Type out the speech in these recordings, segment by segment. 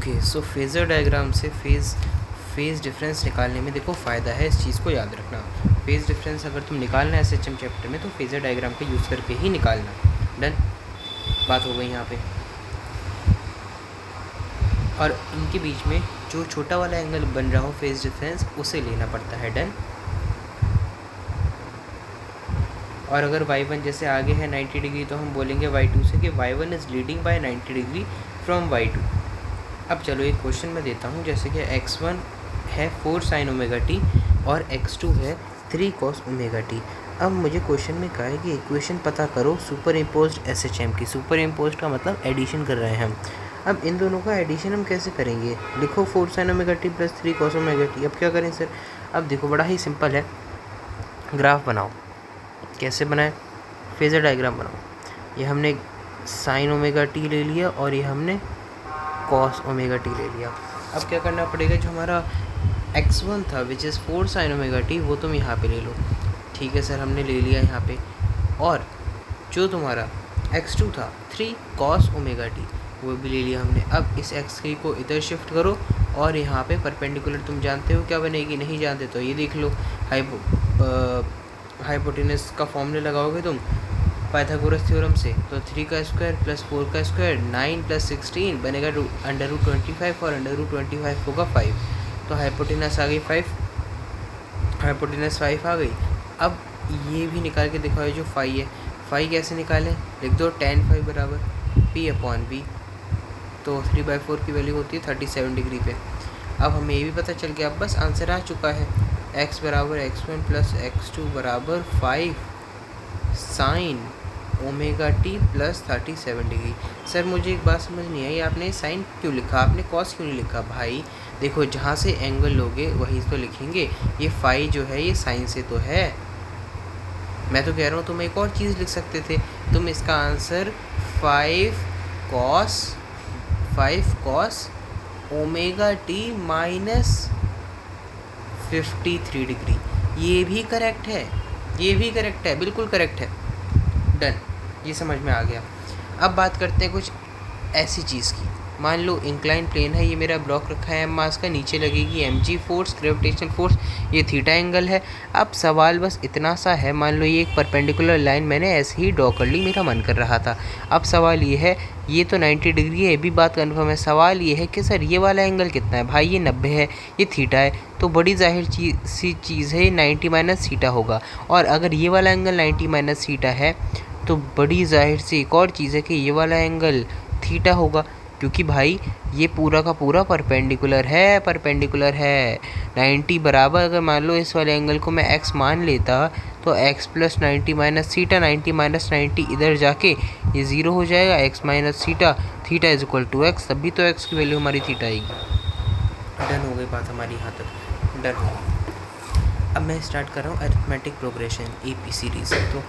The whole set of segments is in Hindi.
ओके, सो फेज़र डायग्राम से फेज़ डिफरेंस निकालने में देखो फ़ायदा है, इस चीज़ को याद रखना। फेज़ डिफरेंस अगर तुम निकालना है एसएचएम चैप्टर में तो फेज़र डायग्राम का यूज़ करके ही निकालना। डन, बात हो गई यहाँ पे। और इनके बीच में जो छोटा वाला एंगल बन रहा हो फेज़ डिफरेंस, उसे लेना पड़ता है। डन। और अगर y1 जैसे आगे है 90 डिग्री तो हम बोलेंगे y2 से कि y1 is leading by 90 degree from y2। अब चलो एक क्वेश्चन मैं देता हूँ, जैसे कि x1 है 4 sin ओमेगा टी और x2 है 3 cos ओमेगा टी। अब मुझे क्वेश्चन में कहा है कि इक्वेशन पता करो सुपर इम्पोज्ड एसएचएम की। सुपर इम्पोज्ड का मतलब एडिशन कर रहे हैं हम। अब इन दोनों का एडिशन हम कैसे करेंगे? लिखो 4 sin omega T plus 3 cos omega T. अब क्या करें सर? अब देखो बड़ा ही सिंपल है, ग्राफ बनाओ। कैसे बनाए? फेज़र डायग्राम बनाओ। ये हमने साइन ओमेगा टी ले लिया और ये हमने कॉस ओमेगा टी ले लिया। अब क्या करना पड़ेगा, जो हमारा x1 था which is 4 sin omega T, वो तुम यहाँ पे ले लो। ठीक है सर, हमने ले लिया यहाँ पे। और जो तुम्हारा x2 था 3 cos ओमेगा टी, वो भी ले लिया हमने। अब इस x3 को इधर शिफ्ट करो और यहाँ पे परपेंडिकुलर तुम जानते हो क्या बनेगी? नहीं जानते तो ये देख लो, हाइपोटेनस का फॉर्मूला लगाओगे तुम पाइथागोरस थ्योरम से, तो 3 का स्क्वायर प्लस 4 का स्क्वायर 9 प्लस 16 बनेगा √25 और √25 होगा 5। तो हाइपोटेनस आ गई 5, हाइपोटेनस 5 आ गई। अब ये भी निकाल के दिखाओ जो फाई है। फाई कैसे निकालें? लिख दो tan फाई बराबर P/B। तो 3/4 की वैल्यू होती है 37 डिग्री पे। अब हमें ये भी पता चल गया, अब बस आंसर आ चुका है। x बराबर x1 प्लस x2 बराबर 5 sine omega T plus 37 degree. Sir मुझे एक बात समझ नहीं आई, आपने साइन क्यों लिखा, आपने कॉस क्यों नहीं लिखा? भाई देखो, जहाँ से एंगल लोगे वहीं तो लिखेंगे। ये फाई जो है ये साइन से तो है। मैं तो कह रहा हूँ तुम एक और चीज़ लिख सकते थे, तुम इसका answer 5 cos omega T minus 53 degree. ये भी करेक्ट है, ये भी करेक्ट है, बिल्कुल करेक्ट है। डन, ये समझ में आ गया। अब बात करते हैं कुछ ऐसी चीज़ की। मान लो इंक्लाइन प्लेन है, ये मेरा ब्लॉक रखा है एम मास का, नीचे लगेगी mg फोर्स, ग्रेविटेशनल फोर्स, ये थीटा एंगल है। अब सवाल बस इतना सा है, मान लो ये एक परपेंडिकुलर लाइन मैंने ऐसे ही ड्रॉ कर ली, मेरा मन कर रहा था। अब सवाल ये है, ये तो 90 डिग्री है, ये भी बात कन्फर्म है। सवाल ये है कि सर ये वाला एंगल कितना है? भाई ये 90 है, ये थीटा है, तो बड़ी जाहिर सी चीज़ है, 90 माइनस थीटा होगा। और अगर ये वाला एंगल 90 माइनस थीटा है तो बड़ी जाहिर सी एक और चीज़ है कि ये वाला एंगल थीटा होगा, क्योंकि भाई ये पूरा का पूरा परपेंडिकुलर है 90 बराबर। अगर मान लो इस वाले एंगल को मैं x मान लेता तो x plus 90 minus theta, 90 minus 90 इधर जाके ये 0 हो जाएगा, x minus theta, theta is equal to x, तभी तो x की वैल्यू हमारी थीटा आएगी। डन हो गई बात हमारी यहाँ तक, डन हो गई। अब मैं स्टार्ट कर रहा हूँ अरिथमेटिक प्रोग्रेशन AP सीरीज़। तो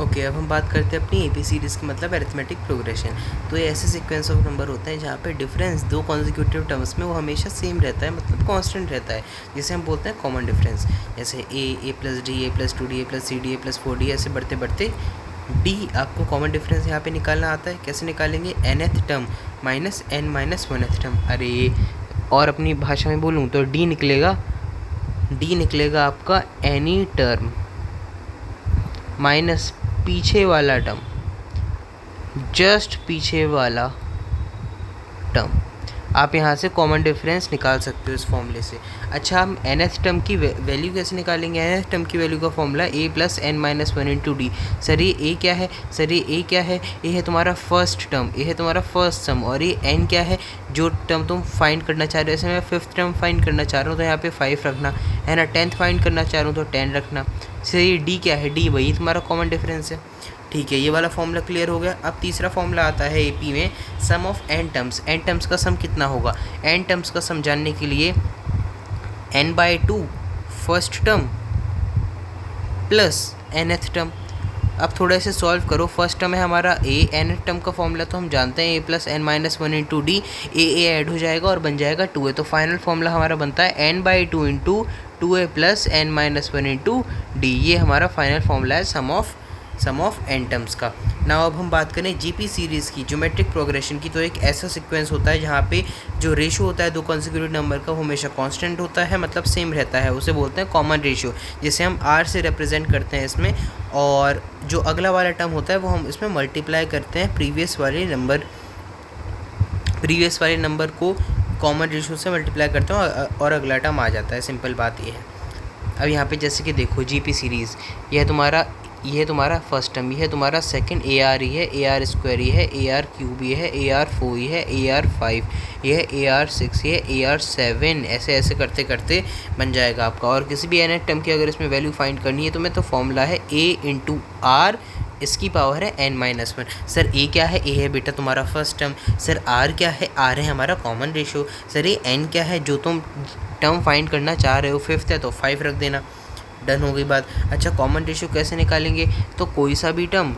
ओके, अब हम बात करते हैं अपनी AP सीरीज़ की, मतलब अरिथमेटिक प्रोग्रेशन। तो ये ऐसे सीक्वेंस ऑफ नंबर होते हैं जहाँ पे डिफरेंस दो कॉन्जिक्यूटिव टर्म्स में वो हमेशा सेम रहता है, मतलब कांस्टेंट रहता है, जिसे हम बोलते हैं कॉमन डिफरेंस। जैसे a plus D, a plus 2d, a plus 3d, a plus 4d, ऐसे बढ़ते बढ़ते d। आपको कॉमन डिफरेंस यहाँ पे निकालना आता है। कैसे निकालेंगे? nth term minus n minus 1th term. अरे, और अपनी भाषा में बोलूँ तो d निकलेगा आपका एनी टर्म माइनस पीछे वाला टर्म, जस्ट पीछे वाला टर्म। आप यहाँ से कॉमन डिफरेंस निकाल सकते हो इस फॉर्मूले से। अच्छा, हम nth टर्म की वैल्यू कैसे निकालेंगे? nth टर्म की वैल्यू का formula a plus n minus 1 into D. Sir ये a क्या है? सर ये a क्या है? ये है तुम्हारा फर्स्ट टर्म, ये है तुम्हारा फर्स्ट टर्म। और ये n क्या है? जो टर्म तुम फाइंड करना चाह रहे हो। जैसे मैं 5th टर्म फाइंड करना चाह रहा हूँ तो यहाँ पे 5 रखना है ना, 10th फाइंड करना चाह रहा हूँ तो 10 रखना। सर ये d क्या है? d वही तुम्हारा कॉमन डिफरेंस है। ठीक है, ये वाला फॉर्मूला क्लियर हो गया। अब तीसरा फॉर्मूला आता है AP में, sum of n terms. n terms का सम कितना होगा? n टर्म्स का सम जानने के लिए n/2 first term plus nth term. अब थोड़ा से सॉल्व करो। फर्स्ट टर्म है हमारा a, nth टर्म का फॉर्मूला तो हम जानते हैं a plus n minus 1 into D. a add हो जाएगा और बन जाएगा 2a। तो फाइनल फॉर्मूला हमारा बनता है n/2 into 2a plus n minus 1 into d. ये हमारा फाइनल फॉर्मूला है sum of sum of n terms का। नाउ अब हम बात करें जीपी सीरीज़ की, ज्योमेट्रिक प्रोग्रेशन की, तो एक ऐसा सीक्वेंस होता है जहाँ पे जो रेशियो होता है दो कॉन्सिक्यूटिव नंबर का वो हमेशा कांस्टेंट होता है, मतलब सेम रहता है, उसे बोलते हैं कॉमन रेशियो, जिसे हम आर से रिप्रेजेंट करते हैं इसमें। और जो अगला वाला टर्म होता है वो हम इसमें मल्टीप्लाई करते हैं प्रीवियस वाले नंबर को कॉमन रेशियो से मल्टीप्लाई करते हैं और अगला टर्म आ जाता है। सिंपल बात ये है। अब यहाँ पे जैसे कि देखो जीपी सीरीज़, यह तुम्हारा फर्स्ट टर्म, यह तुम्हारा सेकंड ए आर ही है, ए आर स्क्वायर ही है, ए आर क्यूब ही है, ए आर 4 ही है, ए आर 5 यह ए आर 6 है, ए आर 7, ऐसे ऐसे करते करते बन जाएगा आपका। और किसी भी एन टर्म की अगर इसमें वैल्यू फाइंड करनी है तो तो फॉर्मूला है ए इंटू आर, इसकी पावर है n-1। सर ए क्या है? ए है बेटा तुम्हारा फर्स्ट टर्म। सर आर क्या है? आर है हमारा कॉमन रेशियो। सर ये n क्या है? जो तुम टर्म फाइंड करना चाह रहे हो, फिफ्थ है तो 5 रख देना। डन हो गई बात। अच्छा कॉमन रेशियो कैसे निकालेंगे? तो कोई सा भी टर्म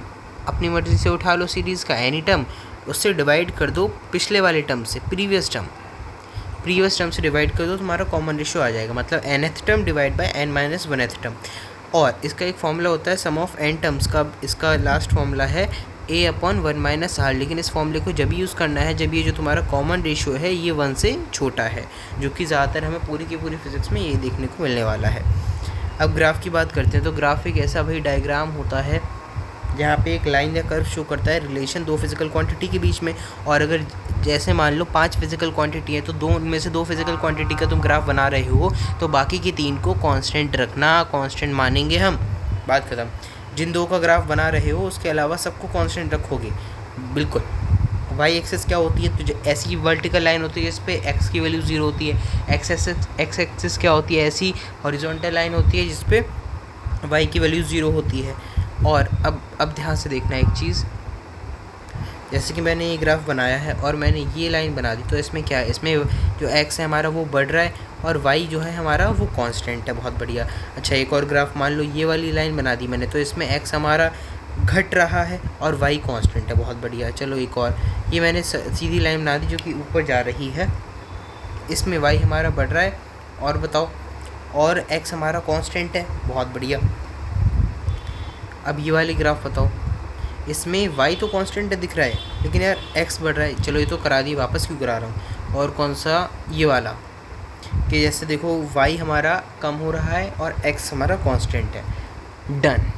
अपनी मर्ज़ी से उठा लो सीरीज़ का, एनी टर्म, उससे डिवाइड कर दो पिछले वाले टर्म से, प्रीवियस टर्म से डिवाइड कर दो, तुम्हारा कॉमन रेशियो आ जाएगा। मतलब nth term divide by n-1th term. और इसका एक फॉर्मूला होता है सम ऑफ एन टर्म्स का, इसका लास्ट फॉर्मूला है a/1 - r। लेकिन इस फॉर्मूले को जब यूज़ करना है जब ये जो तुम्हारा कॉमन रेशियो है ये 1 से छोटा है, जो कि ज़्यादातर हमें पूरी की पूरी फिजिक्स में ये देखने को मिलने वाला है। अब ग्राफ की बात करते हैं। तो ग्राफ एक ऐसा भाई डायग्राम होता है जहाँ पे एक लाइन या कर्व शो करता है रिलेशन दो फिजिकल क्वांटिटी के बीच में। और अगर जैसे मान लो 5 फिजिकल क्वांटिटी है तो दो उनमें से 2 फिजिकल क्वांटिटी का तुम ग्राफ बना रहे हो तो बाकी की 3 को कांस्टेंट रखना, कांस्टेंट मानेंगे हम, बात खत्म। जिन 2 का ग्राफ बना रहे हो उसके अलावा सबको कांस्टेंट रखोगे, बिल्कुल। वाई एक्सेस क्या होती है? तो ऐसी वर्टिकल लाइन होती है जिस पे एक्स की वैल्यू 0 होती है। एक्स एक्सेस क्या होती है? ऐसी हॉरिजॉन्टल लाइन होती है जिस पे वाई की वैल्यू 0 होती है। और अब ध्यान से देखना एक चीज़, जैसे कि मैंने ये ग्राफ बनाया है और मैंने ये लाइन बना दी, तो इसमें क्या है? इसमें जो x है हमारा वो बढ़ रहा है और y जो है हमारा वो कांस्टेंट है। बहुत बढ़िया। अच्छा एक और ग्राफ मान लो ये वाली लाइन बना दी मैंने, तो इसमें x हमारा घट रहा है और y कांस्टेंट है। बहुत बढ़िया। चलो एक और, ये मैंने सीधी लाइन बना दी जो कि ऊपर जा रही है, इसमें y हमारा बढ़ रहा है और बताओ, और x हमारा कांस्टेंट है। बहुत बढ़िया। अब ये वाली ग्राफ बताओ, इसमें y तो कांस्टेंट दिख रहा है लेकिन यार x बढ़ रहा है। चलो ये तो करा दी, वापस क्यों करा रहा हूँ। और कौन सा? ये वाला, कि जैसे देखो y हमारा कम हो रहा है और x हमारा कांस्टेंट है। डन।